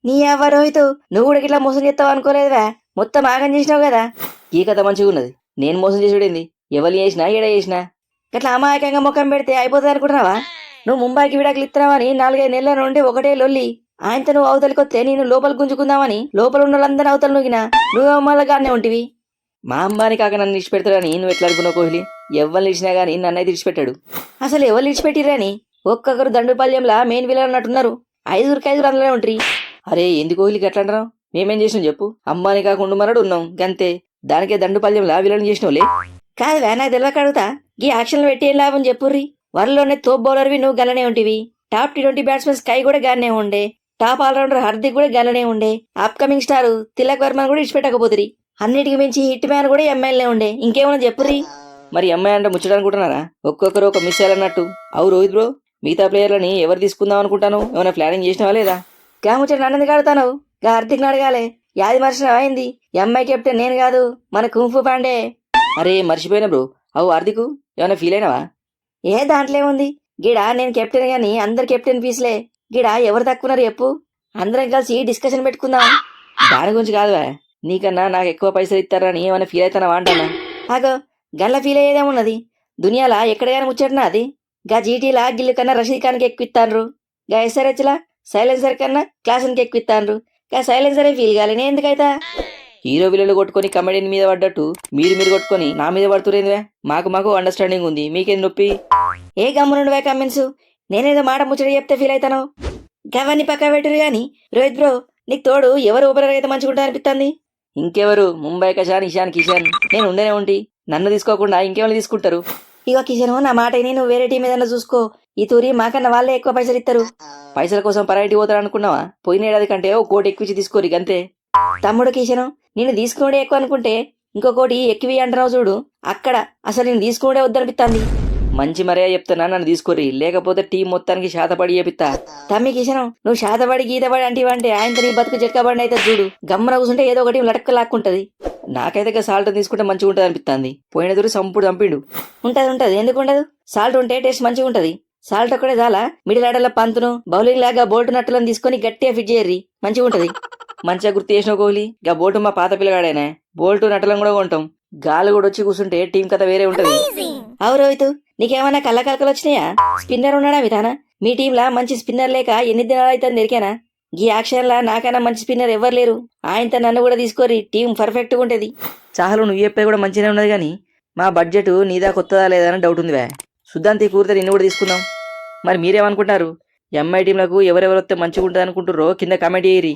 నీ అవ్వ రోహితు, నువ్వు కూడా ఇట్లా మోసం చేస్తావు అనుకోలేదువా? మొత్తం ఆగం చేసినావు కదా. ఈ కథ మంచిగా ఉన్నది. నేను మోసం చేసుడేంది? ఎవరు చేసినా ఏడ చేసినా గట్లా అమాయకంగా ముఖం పెడితే అయిపోతుంది అనుకుంటున్నావా? నువ్వు ముంబైకి విడాకులు ఇస్తున్నావని 4-5 నెలల నుండి ఒకటే లొల్లి. ఆయనతో నువ్వు అవతలికొస్తే నేను లోపల గుంజుకుందామని లోపల ఉన్న వాళ్ళందరూ అవతల నూగినా నువ్వు మళ్ళగానే ఉంటివి. మా అమ్మాని కాక నన్ను ఇడిచిపెడతాడని నువ్వు ఎట్లా అనుకున్నావు కోహ్లీ? ఎవరిని ఇడిచినా గానీ నన్నైతే ఇడిచిపెట్టాడు. అసలు ఎవరు ఇడిచిపెట్టిరని ఒక్కొక్కరు దండుపాల్యంలా మెయిన్ విలన్ అన్నట్టున్నారు. 5 అందులోనే ఉంట్రీ. అరే ఎందుకు కోహ్లీకి ఎట్లా అంటారా? మేమేం చేసినాం చెప్పు? అమ్మాని కాకుండా మరడు ఉన్నాం గంతే. దానికే దండుపాల్యంలా విలన్ చేసినవులే. కాదు నాకు తెలియక అడుగుతా, గీ యాక్షన్లు పెట్టి ఏం లాభం చెప్పుర్రి. వరల్డ్లోనే తోప్ బౌలర్వి నువ్వు గల్లనే ఉంటివి. టాప్ T20 బ్యాట్స్మెన్ స్కై కూడా గానే ఉండే. టాప్ ఆల్రౌండర్ హార్దిక్ కూడా గల్లనే ఉండే. అప్కమింగ్ స్టార్ తిలక్ వర్మన్ కూడా ఇచ్చిపెట్టకపోతురి. అన్నిటికి మించి హిట్ మ్యాన్ కూడా ఎమ్మెల్యే ఉండే. ఇంకేమన్నా చెప్పుర్రి. మరి అమ్మాయి అంటే ముచ్చటనుకుంటున్నారా? ఒక్కొక్కరు ఒక మిస్ అయ్యాలన్నట్టు. అవు రోహిత్ బ్రో, మిగతా ప్లేయర్లని ఎవరు తీసుకుందాం అనుకుంటాను? ఏమైనా ప్లానింగ్ చేసినావా లేదా? గా ముచ్చట నన్నది కాడుతాను. గా హార్దిక్ అడగాలే. యాది మర్చినావా అయింది? ఎంఐ కెప్టెన్ నేను కాదు, మన కుంఫు పాండే. అరే మర్చిపోయినా బ్రో. అవు హార్దిక్, ఏమైనా ఫీల్ అయినావా? ఏ దాంట్లో ఉంది? గిడా నేను కెప్టెన్ గాని అందరు కెప్టెన్ పీస్లే. గిడా ఎవరు తక్కువన్నారు చెప్పు? అందరం కలిసి డిస్కషన్ పెట్టుకుందాం. దాని గురించి కాదువా, నీకన్నా నాకు ఎక్కువ పైసలు ఇస్తారని ఏమైనా ఫీల్ అవుతానా అంటానా? ఆగో, గల్ల ఫీల్ అయ్యేదేమున్నది? దునియాలా ఎక్కడగానే ముచ్చటనా అది? గా జీటీలా గిల్లు కన్నా రషీద్ ఖాన్కి ఎక్కువిస్తాన్రు. గా SRHలా సైలెన్సర్ కన్నా క్లాసన్కి ఎక్కువిస్తాన్రు. గా సైలెన్సరే ఫీల్ కాలే నేను ఎందుకైతా? హీరో విలన్లు కొట్టుకొని కమెడీని మీద పడ్డట్టు మీరు కొట్టుకొని నా మీద పడుతురేందివే? మాకు అండర్స్టాండింగ్ ఉంది, మీకేం నొప్పి? ఏ గమ్మునుండివే కమ్మిన్స్? నేనేదో మాట ముచ్చట చెప్తే ఫీల్ అవుతాను. గవన్నీ పక్క పెట్టురు గాని రోహిత్ బ్రో, నీకు తోడు ఎవరు ఓపెనర్ అయితే మంచిగుంటా అనిపిస్తుంది? ఇంకెవరు? ముంబై కషాన్, ఇషాన్ కిషన్. నేను ఉండనే ఉంటి. నన్ను తీసుకోకుండా ఇంకెవరు తీసుకుంటారు? ఇగో కిషను, నా మాట విని నువ్వు వేరే టీం ఏదన్నా చూసుకో. ఈ తూరి మాకన్నా వాళ్ళే ఎక్కువ పైసలు ఇస్తారు. పైసల కోసం పరాయిటీ పోతారనుకున్నావా? పోయిన ఏడాది కంటే ఓ కోటి ఎక్కువ తీసుకోరు అంతే. తమ్ముడు కిషను, నేను తీసుకునే ఎక్కువ అనుకుంటే ఇంకొకటి ఎక్కువ అంటున్నావు చూడు. అక్కడ అసలు నేను తీసుకునే వద్దనిపిస్తుంది. మంచి మర్యాద చెప్తున్నా, నన్ను తీసుకోరి. లేకపోతే టీం మొత్తానికి శాతపడి చేపిస్తా. తమ్మి కిషను, నువ్వు శాతపడి గీతపడి అంటివంటే ఆయనతో నీ బతుకు జట్కబడి అయితే చూడు. గమ్మన కూర్చుంటే ఏదో ఒకటి లటక్క లాక్కుంటది. నాకైతే సాల్ట్ తీసుకుంటే మంచిగా ఉంటుంది అనిపిస్తుంది. పోయిన దూరి సంపుడు చంపిండు. ఉంటది ఎందుకు ఉండదు? సాల్ట్ ఉంటే టేస్ట్ మంచిగా ఉంటది. సాల్ట్ ఒక్కడే చాలా. మిడిల్ ఆర్డర్ల పంతును, బౌలింగ్ లాగా బోల్ట్ నట్టులను తీసుకొని గట్టిగా ఫిట్ చేయర్రి, మంచిగా ఉంటది. మంచిగా గుర్తు చేసినావు కోహ్లీ. గా బోల్ట్ మా పాత పిల్లగాడేనే. బోల్ట్ నటలం కూడా కొంటాం. గాలి కూడా వచ్చి కూర్చుంటే టీం కథ వేరే ఉంటది. అవు రోహిత్, నీకేమన్నా కళ్ళకలకలు వచ్చినాయా? స్పిన్నర్ ఉన్నాడా విధానా? మీ టీంలా మంచి స్పిన్నర్ లేక ఎన్ని దినాలు అయితే దొరికానా? ఈ యాక్షన్లా నాకన్నా మంచి స్పిన్నర్ ఎవ్వరు లేరు. ఆయనతో నన్ను కూడా తీసుకోరి, టీం పర్ఫెక్ట్ గా ఉంటది. చాలు, నువ్వు చెప్పే కూడా మంచిగానే ఉన్నది కానీ మా బడ్జెట్ నీదా కొత్తదా లేదా అని డౌట్ ఉంది వే. సుద్దాంతి కూరితే నిన్ను కూడా తీసుకుందాం. మరి మీరేమనుకుంటారు? ఎంఐ టీంలకు ఎవరెవరు వస్తే మంచిగా ఉంటుంది అనుకుంటారో కింద కామెంట్ చేయరి.